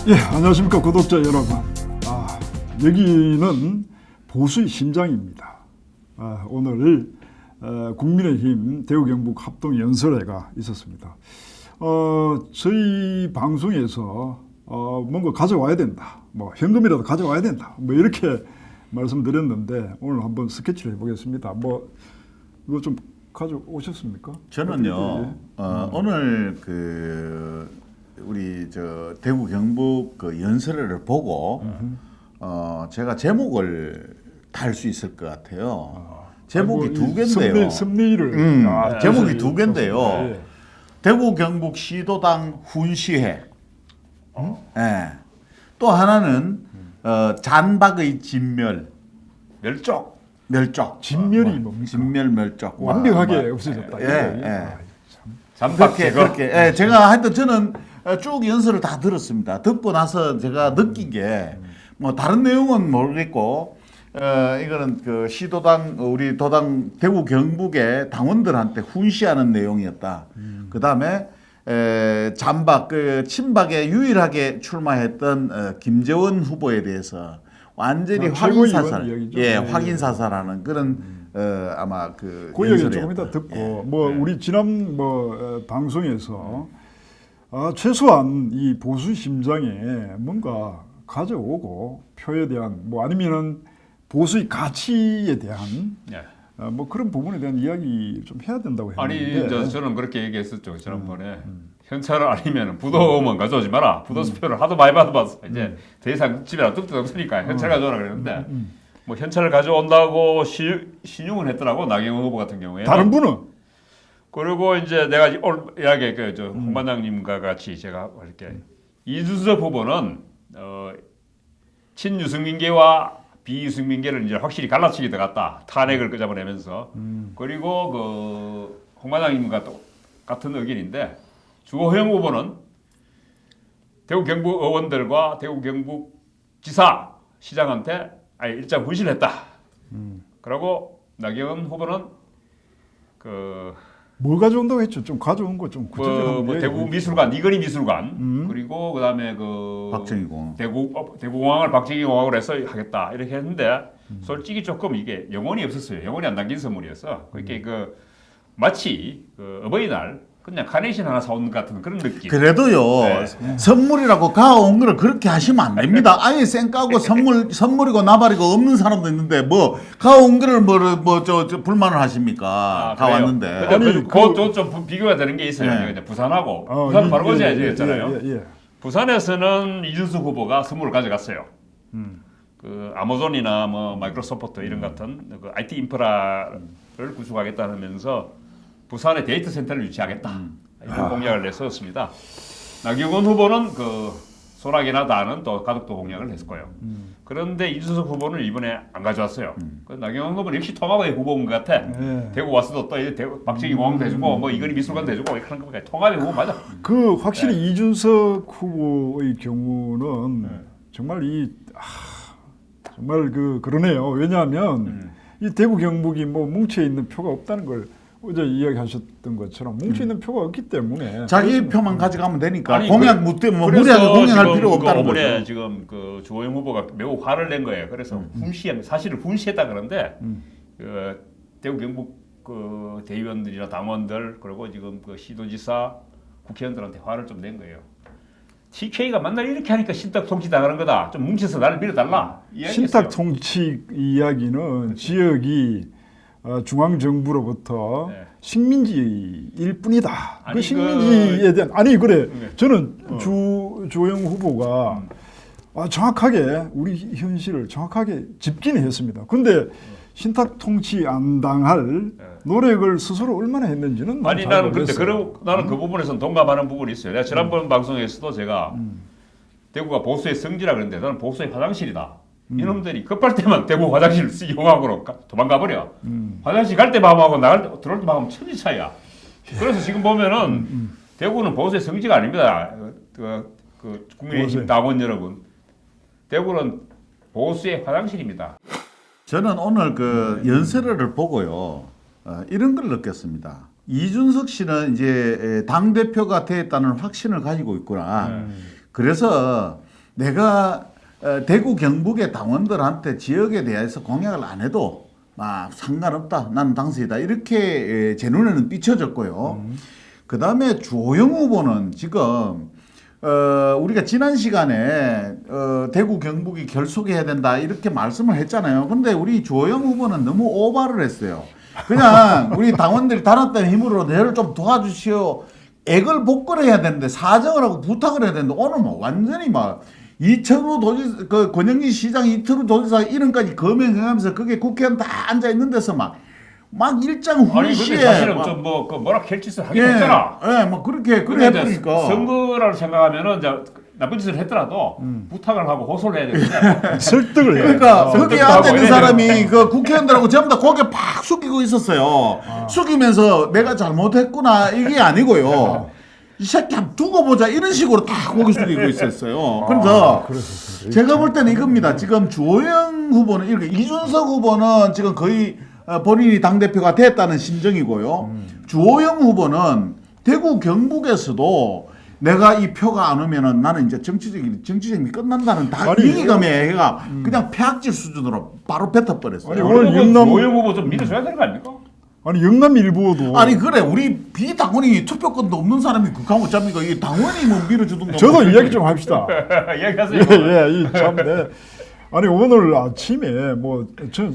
예, 안녕하십니까 구독자 여러분. 여기는 보수의 심장입니다. 오늘 국민의힘 대구 경북 합동 연설회가 있었습니다. 저희 방송에서 뭔가 가져와야 된다, 뭐 현금이라도 가져와야 된다, 뭐 이렇게 말씀드렸는데 오늘 한번 스케치를 해보겠습니다. 뭐 이거 좀 가져오셨습니까? 저는요 오늘 우리 대구 경북 연설회를 보고 제가 제목을 달 수 있을 것 같아요. 제목이 두 개인데요. 섭리를 제목이 두 개인데요. 예. 대구 경북 시도당 훈시회. 예. 또 하나는 잔박의 진멸, 멸족. 진멸이 뭡니까? 진멸 멸족. 완벽하게 없어졌다. 예. 그렇게 제가 하여튼 저는 쭉 연설을 다 들었습니다. 듣고 나서 제가 느낀 게 뭐 다른 내용은 모르겠고 이거는 시도당 우리 도당 대구 경북의 당원들한테 훈시하는 내용이었다. 그다음에 잔박 친박에 유일하게 출마했던 김재원 후보에 대해서 완전히 확인 사살, 확인 사살하는 그런 아마 그 얘기 조금 이따 듣고 우리 지난 방송에서 최소한 이 보수 심장에 뭔가 가져오고 표에 대한 아니면은 보수의 가치에 대한 그런 부분에 대한 이야기 좀 해야 된다고 했는데 아니 저는 그렇게 얘기했었죠 지난번에. 현찰을 아니면 부도만 가져오지 마라. 부도 수표를 하도 많이 받아봤어. 이제 더 이상 집에랑 뚝뚝 없으니까 현찰 가져오라 그랬는데 뭐 현찰을 가져온다고 신용을 했더라고 나경원 후보 같은 경우에. 다른 분은? 그리고 이제 내가 오늘 이야기했죠. 홍 반장님과 같이 제가 이렇게 이준석 후보는 친유승민계와 비유승민계를 이제 확실히 갈라치기 들어갔다. 탄핵을 끄잡아내면서. 그리고 홍 반장님과 같은 의견인데 주호영 후보는 대구 경북 의원들과 대구 경북 지사 시장한테 일장 훈시를 했다. 그리고 나경원 후보는 뭘 가져온다고 했죠? 좀 가져온 거 좀 구체적으로 대구 미술관, 이건희 미술관 그리고 그다음에 박정희공항 대구공항을 박정희공항으로 해서 하겠다 이렇게 했는데 솔직히 조금 이게 영혼이 없었어요. 영혼이 안 담긴 선물이었어. 그렇게 마치 어버이날 그냥 카네이션 하나 사온 같은 그런 느낌. 그래도요 선물이라고 가온 거를 그렇게 하시면 안 됩니다. 아예 쌩까고 선물이고 나발이고 없는 사람도 있는데 가온 거를 불만을 하십니까? 가왔는데. 아니 그것도 좀 비교가 되는 게 있어요. 부산하고 부산 바로 거제였잖아요. 부산에서는 이준석 후보가 선물을 가져갔어요. 아마존이나 마이크로소프트 이런 같은 IT 인프라를 구축하겠다면서 부산에 데이터 센터를 유치하겠다 이런 공약을 내세웠습니다. 나경원 후보는 소나기나 다는 또 가덕도 공약을 했을 거예요. 그런데 이준석 후보는 이번에 안 가져왔어요. 나경원 후보는 역시 통합의 후보인 것 같아. 대구 와서도 또 박정희 공항도 해주고 이건희 미술관도 해주고 이런 거니까 통합의 후보 맞아. 확실히 이준석 후보의 경우는 정말 정말 그러네요. 왜냐하면 이 대구 경북이 뭉쳐 있는 표가 없다는 걸 어제 이야기하셨던 것처럼 뭉쳐 있는 표가 없기 때문에 자기 표만 가져가면 되니까 공약 무리하게 공약할 필요 없다는 거죠. 지금 주호영 후보가 매우 화를 낸 거예요. 그래서 사실은 훈시했다 그러는데 대구 경북 대의원들이나 당원들 그리고 지금 시도지사 국회의원들한테 화를 좀 낸 거예요. TK가 맨날 이렇게 하니까 신탁 통치 당하는 거다. 좀 뭉쳐서 나를 밀어달라. 신탁 통치 이야기는 지역이 중앙정부로부터 식민지일 뿐이다. 그 식민지에 대한 저는 주호영 후보가 정확하게 우리 현실을 정확하게 짚기는 했습니다. 근데 신탁 통치 안 당할 노력을 스스로 얼마나 했는지는 나는 근데 나는 그 부분에서는 동감하는 부분이 있어요. 내가 지난번 방송에서도 제가 대구가 보수의 성지라 그랬는데 나는 보수의 화장실이다. 이놈들이 급할 때만 대구 화장실 이용하고 도망가 버려. 화장실 갈 때 마음하고 들어올 때 마음 천지 차이야. 그래서 지금 보면은 대구는 보수의 성지가 아닙니다. 국민의힘 당원 여러분, 대구는 보수의 화장실입니다. 저는 오늘 연설회를 보고요 이런 걸 느꼈습니다. 이준석 씨는 이제 당 대표가 되었다는 확신을 가지고 있구나. 그래서 내가 대구 경북의 당원들한테 지역에 대해서 공약을 안 해도 상관없다. 나는 당선이다. 이렇게 제 눈에는 비춰졌고요. 그다음에 주호영 후보는 지금 우리가 지난 시간에 대구 경북이 결속해야 된다 이렇게 말씀을 했잖아요. 근데 우리 주호영 후보는 너무 오바를 했어요. 그냥 우리 당원들이 달았던 힘으로 내를 좀 도와주시오. 액을 복걸해야 되는데 사정을 하고 부탁을 해야 되는데 오늘 뭐 완전히 막 이철우 도지 그 권영진 시장 이철우 도지사 이름까지 거명하면서 그게 국회의원 다 앉아 있는 데서 막 일장 아니 후시에 근데 사실은 좀 뭐 그 뭐라 캘 짓을 하긴 예, 했잖아. 예, 뭐 그렇게 근데 이제 해버리니까 선거라고 생각하면은 이제 나쁜 짓을 했더라도 부탁을 하고 호소를 해야 되는데 설득을 해야 그러니까 돼. 거기에 설득도 하고 앉아 있는 해야 사람이 그 국회의원들하고 전부 다 고개 팍 숙이고 있었어요. 숙이면서 내가 잘못했구나 이게 아니고요. 이 새끼 한번 두고 보자 이런 식으로 다 고개 숙이고 있었어요. 그래서 제가 볼 때는 이겁니다. 지금 주호영 후보는 이렇게 이준석 후보는 지금 거의 본인이 당대표가 됐다는 심정이고요. 주호영 후보는 대구 경북에서도 내가 이 표가 안 오면은 나는 이제 정치적이 끝난다는 다 아니, 위기감에 해가 그냥 폐악질 수준으로 바로 뱉어버렸어요. 아니, 오늘 오늘 영남- 조영 후보 좀 믿어줘야 되는 거 아닙니까? 아니 영남일보도 아니 그래 우리 비당원이 투표권도 없는 사람이 극하면 어쩝니까? 이 당원이 뭐 밀어주든가. 저도 이야기 좀 합시다. 이야기하세요. 참 아니 오늘 아침에 뭐 저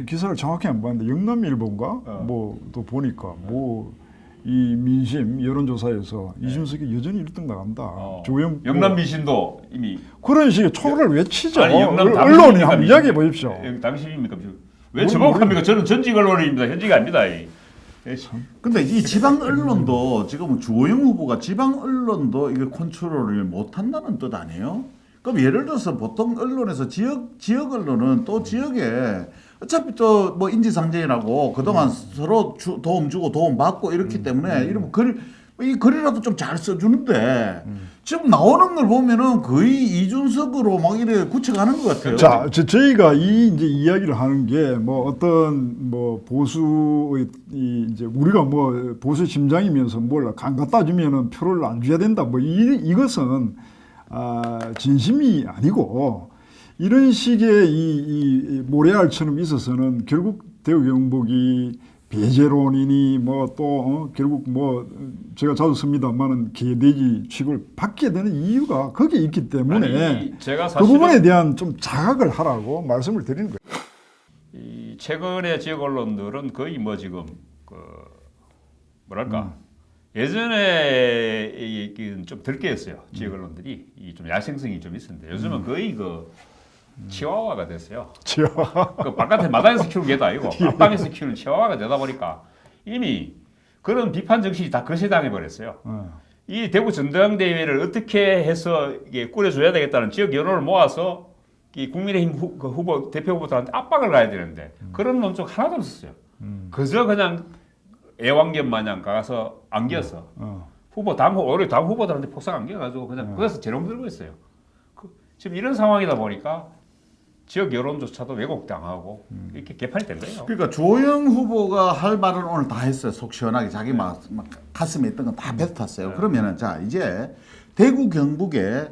기사를 정확히 안 봤는데 영남일보인가 뭐 또 보니까 뭐 이 민심 여론조사에서 이준석이 여전히 1등 나간다. 조영 영남 미신도 이미 그런 식의 초를 외치죠. 아니 영남 언론이 당신입니까, 한번 이야기해 보십시오. 당신입니까? 왜 저복합니까? 저는 전직 언론인입니다. 현직이 아닙니다. 근데 이 지방 언론도 지금 주호영 후보가 지방 언론도 이게 컨트롤을 못 한다는 뜻 아니에요? 그럼 예를 들어서 보통 언론에서 지역 언론은 또 지역에 어차피 또 뭐 인지상정이라고 그동안 서로 도움 주고 도움 받고 이렇기 때문에 이러면 이 글이라도 좀 잘 써주는데 지금 나오는 걸 보면은 거의 이준석으로 막 이래 굳혀가는 것 같아요. 자, 저희가 이제 이야기를 하는 게 뭐 어떤 뭐 보수의 이제 우리가 뭐 보수 심장이면서 뭘 간 갖다 주면은 표를 안 줘야 된다. 뭐 이것은 진심이 아니고 이런 식의 이 모래알처럼 있어서는 결국 대구 경북이 배제론이니 뭐 또 결국 뭐 제가 자주 씁니다만은 개돼지 취급을 받게 되는 이유가 거기에 있기 때문에 아니, 제가 그 사실은 부분에 대한 좀 자각을 하라고 말씀을 드리는 거예요. 이 최근의 지역 언론들은 거의 뭐 지금 그 뭐랄까 예전에 좀 덜 깨였어요. 지역 언론들이 좀 야생성이 좀 있었는데 요즘은 거의 그 치와와가 됐어요. 그 바깥에 마당에서 키우는 게도 아니고 앞방에서 키우는 치와와가 되다 보니까 이미 그런 비판 정신이 다 거세당해 버렸어요. 이 대구 전당대회를 어떻게 해서 이게 꾸려줘야 되겠다는 지역 여론을 모아서 이 국민의힘 후보 대표 후보들한테 압박을 가야 되는데 그런 논적 하나도 없었어요. 그저 그냥 애완견 마냥 가서 안겨서 오히려 당 후보들한테 폭삭 안겨가지고 그냥 거기서 재롱 들고 있어요. 지금 이런 상황이다 보니까 지역 여론조차도 왜곡당하고 이렇게 개판이 된 거예요. 그러니까 조영 후보가 할 말을 오늘 다 했어요. 속 시원하게 자기 막 가슴에 있던 건 다 뱉었어요. 그러면은 자 이제 대구 경북에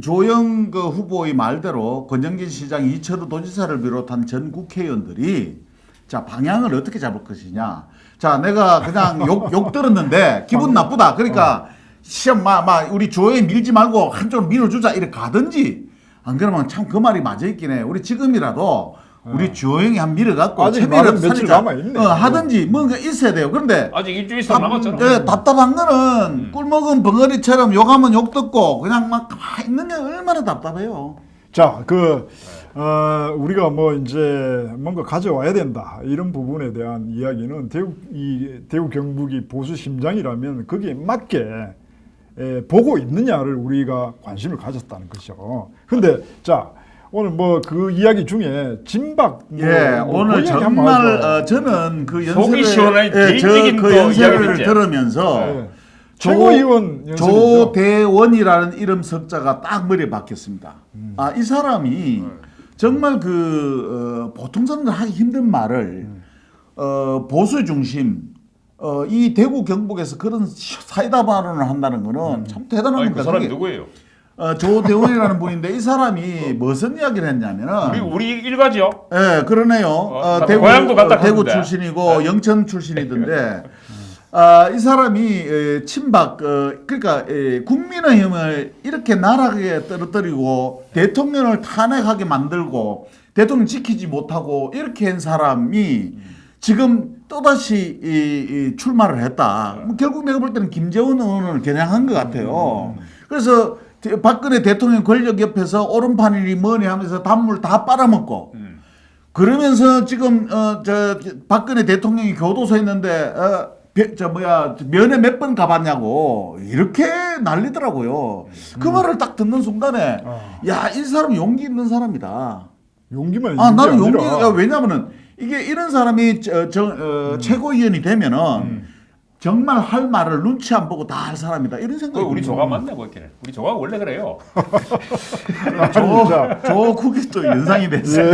조영 그 후보의 말대로 권영진 시장, 이철우 도지사를 비롯한 전 국회의원들이 자 방향을 어떻게 잡을 것이냐. 자 내가 그냥 욕 들었는데 기분 나쁘다. 그러니까 시험 우리 조영이 밀지 말고 한쪽으로 밀어주자 이렇게 가든지. 안 그러면 참 그 말이 맞아 있긴 해. 우리 지금이라도 우리 주호영이 한 밀어갖고 아직 채비를 말은 며칠 살리자. 남아있네. 하든지 뭔가 있어야 돼요. 그런데 아직 일주일 이상 남았잖아. 예, 답답한 거는 꿀먹은 벙어리처럼 욕하면 욕 듣고 그냥 막 가만히 있는 게 얼마나 답답해요. 자, 우리가 뭐 이제 뭔가 가져와야 된다 이런 부분에 대한 이야기는 대구 경북이 보수 심장이라면 거기에 맞게 보고 있느냐를 우리가 관심을 가졌다는 것이죠. 근데 자 오늘 뭐 그 이야기 중에 진박 오늘 이야기 한번 정말 하죠. 저는 그 속이 시원한 연설을 개인적인 그 거 연설을 이야기겠지. 들으면서 최고위원 연설이죠. 조대원이라는 이름 석자가 딱 머리에 박혔습니다. 이 사람이 정말 보통 사람들 하기 힘든 말을 보수 중심 이 대구 경북에서 그런 사이다 발언을 한다는 거는 참 대단합니다. 아니, 그 사람이 그게. 누구예요? 조대원이라는 분인데 이 사람이 무슨 이야기를 했냐면은 우리 일가죠. 예, 그러네요. 고향도 갔다 대구 갔는데. 출신이고 영천 출신이던데 이 사람이 친박 그러니까 국민의힘을 이렇게 나락에 떨어뜨리고 대통령을 탄핵하게 만들고 대통령 지키지 못하고 이렇게 한 사람이 지금 또다시 출마를 했다. 뭐 결국 내가 볼 때는 김재원 의원을 겨냥한 것 같아요. 그래서 박근혜 대통령 권력 옆에서 오른판이니 뭐니 하면서 단물 다 빨아먹고 그러면서 지금 저 박근혜 대통령이 교도소 있는데 면회 몇 번 가봤냐고 이렇게 난리더라고요. 그 말을 딱 듣는 순간에 야, 이 사람 용기 있는 사람이다. 용기만 있는 나는 게 용기 아니라 왜냐면은 이게 이런 사람이 최고위원이 되면은 정말 할 말을 눈치 안 보고 다 할 사람이다 이런 생각이 우리 조가 맞네 보기에는. 우리 조가 원래 그래요. 조국이 또 연상이 됐어요.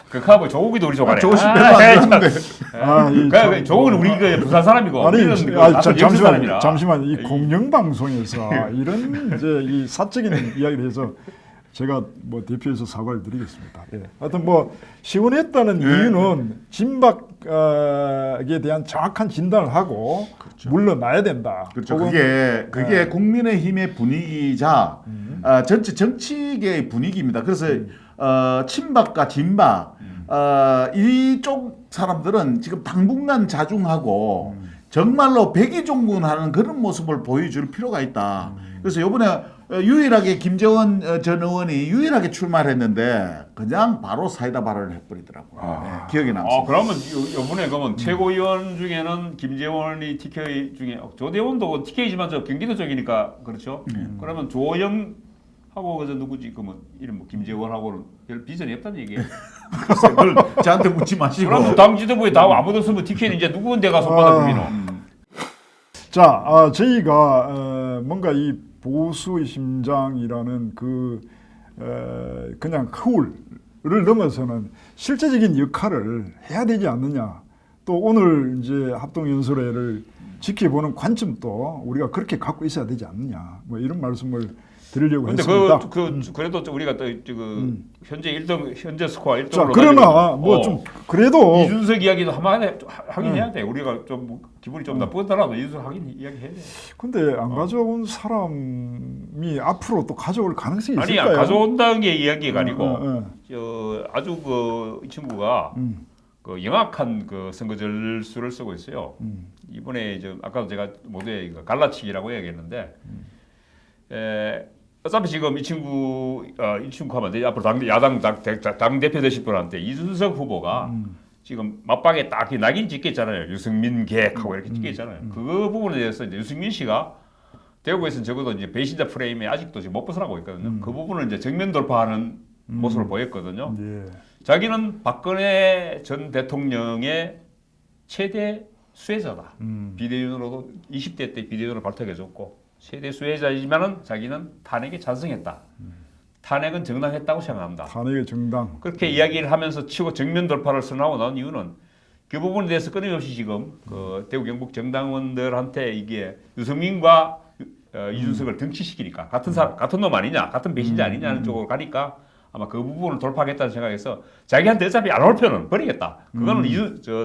그하고 조국이도 우리 조가네. 조국이 별로 안 되는데. 조국은 우리 그 부산 사람이고. 아니, 우리는 그 같은 영주 사람이라. 잠시만 이 공영 방송에서 이런 이제 이 사적인 이야기를 해서 제가 뭐 대표해서 사과를 드리겠습니다. 예. 하여튼 뭐 시원했다는 이유는 진박에 대한 정확한 진단을 하고 물러나야 된다. 그렇죠. 혹은 그게 국민의힘의 분위기자 전체 정치계의 분위기입니다. 그래서 친박과 진박 이쪽 사람들은 지금 당분간 자중하고 정말로 백의종군하는 그런 모습을 보여줄 필요가 있다. 그래서 이번에 유일하게 김재원 전 의원이 유일하게 출마를 했는데 그냥 바로 사이다 발언을 해버리더라고요. 네, 기억에 남습니다. 그러면 이번에 그러면 최고위원 중에는 김재원이 TK 중에 조대원도 TK지만 저 경기도 쪽이니까 그렇죠. 그러면 조영하고 그저 누구지 그러면 이름 뭐 김재원하고는 별 비전이 없다는 얘기예요. 글쎄, 그걸 저한테 묻지 마시고. 그럼 당 지도부에 다 아무도 없으면 TK는 이제 누구한테 가서 받아 부비노. 자, 저희가 뭔가 이 보수의 심장이라는 그냥 허울을 넘어서는 실제적인 역할을 해야 되지 않느냐. 또 오늘 이제 합동연설회를 지켜보는 관점도 우리가 그렇게 갖고 있어야 되지 않느냐. 뭐 이런 말씀을 드리려고 근데 했습니다. 그래도 우리가 또 현재 스코어 1등으로 자, 그러나 뭐 좀 그래도 이준석 이야기도 한번 하긴 해야 돼. 우리가 좀 기분이 좀 나쁘더라도 이준석 하긴 이야기해야 돼. 근데 안 가져온 사람이 앞으로 또 가져올 가능성이 있을까요? 아니, 가져온다는 게 이야기가 아니고 아주 이 친구가 그 영악한 그 선거 절수를 쓰고 있어요. 이번에 아까도 제가 모두에 갈라치기라고 이야기했는데 어차피 지금 이 친구 하면 앞으로 당 대표 되실 분한테 이준석 후보가 지금 맞박에 딱 낙인 찍겠잖아요. 유승민 계획하고 이렇게 찍겠잖아요. 그 부분에 대해서 이제 유승민 씨가 대구에서는 적어도 이제 배신자 프레임에 아직도 지금 못 벗어나고 있거든요. 그 부분을 이제 정면 돌파하는 모습을 보였거든요. 예. 자기는 박근혜 전 대통령의 최대 수혜자다. 비대위원으로도 20대 때 비대위원을 발탁해줬고 최대 수혜자이지만은 자기는 탄핵에 찬성했다. 탄핵은 정당했다고 생각합니다. 탄핵의 정당. 그렇게 이야기를 하면서 치고 정면 돌파를 선언하고 나온 이유는 그 부분에 대해서 끊임없이 지금 그 대구 경북 정당원들한테 이게 유승민과 이준석을 등치시키니까 같은 놈 아니냐, 같은 배신자 아니냐는 쪽으로 가니까 아마 그 부분을 돌파하겠다는 생각에서 자기한테 어차피 안 올 편은 버리겠다. 그거는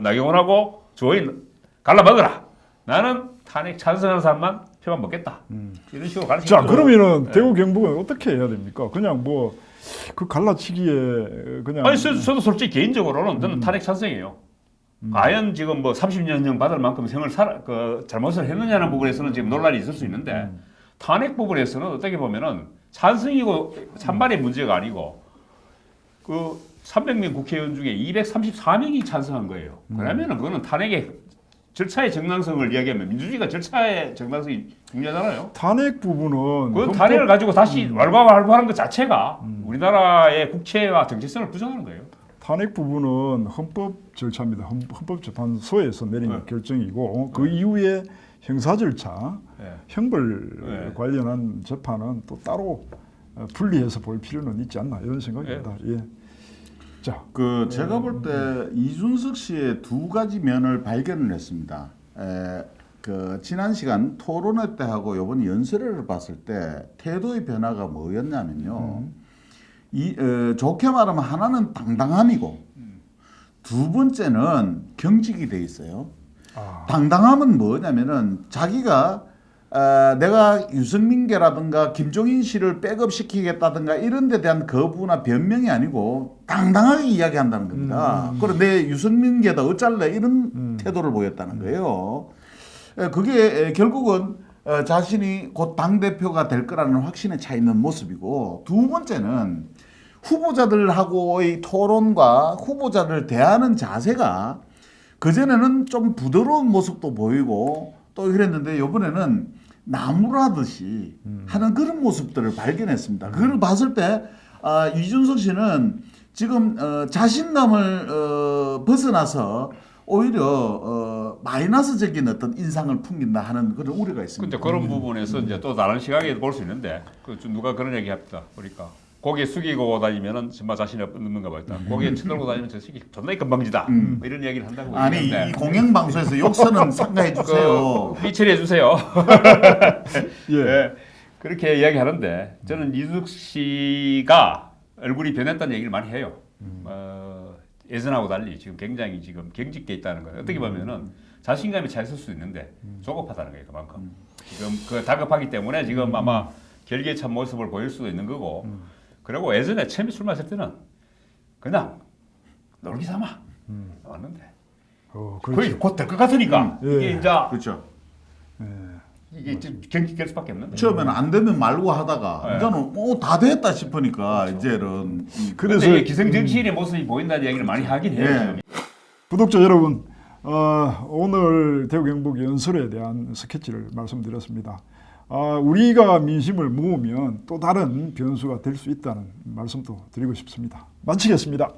나경원하고 조인 갈라먹어라. 나는 탄핵 찬성하는 사람만 표만 먹겠다. 이런 식으로 가르치는 자, 그러면은 대구 경북은 어떻게 해야 됩니까? 그냥 뭐 그 갈라치기에 그냥 아니 저도 솔직히 개인적으로는 저는 탄핵 찬성이에요. 과연 지금 뭐 30년형 받을 만큼 생을 잘못을 했느냐는 부분에서는 지금 논란이 있을 수 있는데 탄핵 부분에서는 어떻게 보면은 찬성이고 찬반의 문제가 아니고 그 300명 국회의원 중에 234명이 찬성한 거예요. 그러면은 그거는 탄핵의 절차의 정당성을 이야기하면 민주주의가 절차의 정당성이 중요하잖아요. 탄핵 부분은 그 탄핵을 가지고 다시 왈가왈부하는 것 자체가 우리나라의 국채와 정체성을 부정하는 거예요. 탄핵 부분은 헌법 절차입니다. 헌법재판소에서 내린 결정이고 그 이후에 형사 절차, 형벌 관련한 재판은 또 따로 분리해서 볼 필요는 있지 않나 이런 생각입니다. 예. 자, 제가 볼 때 이준석 씨의 두 가지 면을 발견을 했습니다. 그 지난 시간 토론회 때 하고 이번 연설회를 봤을 때 태도의 변화가 뭐였냐면요. 좋게 말하면 하나는 당당함이고 두 번째는 경직이 돼 있어요. 당당함은 뭐냐면은 자기가 내가 유승민계라든가 김종인 씨를 백업시키겠다든가 이런 데 대한 거부나 변명이 아니고 당당하게 이야기한다는 겁니다. 그리고 내 유승민계다 어쩔래 이런 태도를 보였다는 거예요. 그게 결국은 자신이 곧 당대표가 될 거라는 확신에 차 있는 모습이고 두 번째는 후보자들하고의 토론과 후보자를 대하는 자세가 그전에는 좀 부드러운 모습도 보이고 또 그랬는데 이번에는 나무라듯이 하는 그런 모습들을 발견했습니다. 그걸 봤을 때 이준석 씨는 지금 자신감을 벗어나서 오히려 마이너스적인 어떤 인상을 풍긴다 하는 그런 우려가 있습니다. 근데 그런 부분에서 이제 또 다른 시각에 볼 수 있는데 좀 누가 그런 얘기 합니다. 그러니까 고개 숙이고 다니면은 정말 자신이 없는가 보다. 고개 쳐들고 다니면 저 새끼 존나 건방지다. 뭐 이런 얘기를 한다고. 아니 얘기하는데. 이 공영방송에서 욕설은 삼가해 주세요. 삐처리 해주세요. 예. 네, 그렇게 이야기하는데 저는 이준석 씨가 얼굴이 변했다는 얘기를 많이 해요. 예전하고 달리 지금 굉장히 지금 경직돼 있다는 거예요. 어떻게 보면은 자신감이 차 있을 수 있는데 조급하다는 거예요. 그만큼 지금 그 다급하기 때문에 지금 아마 결계에 찬 모습을 보일 수도 있는 거고. 그리고 예전에 처음에 술 마실 때는 그냥 놀기 삼아 왔는데 거의 그렇죠. 곧 될 것 같으니까 예. 이게 이제 그렇죠. 이게 좀 경직될 수밖에 없는데. 처음에는 안 되면 말고 하다가 네. 이제는 다 됐다 싶으니까 이제는 그래서 그래서 기성정치인의 모습이 보인다는 얘기를 많이 하긴 해요. 예. 지금. 구독자 여러분, 오늘 대구 경북 연설에 대한 스케치를 말씀드렸습니다. 우리가 민심을 모으면 또 다른 변수가 될 수 있다는 말씀도 드리고 싶습니다. 마치겠습니다.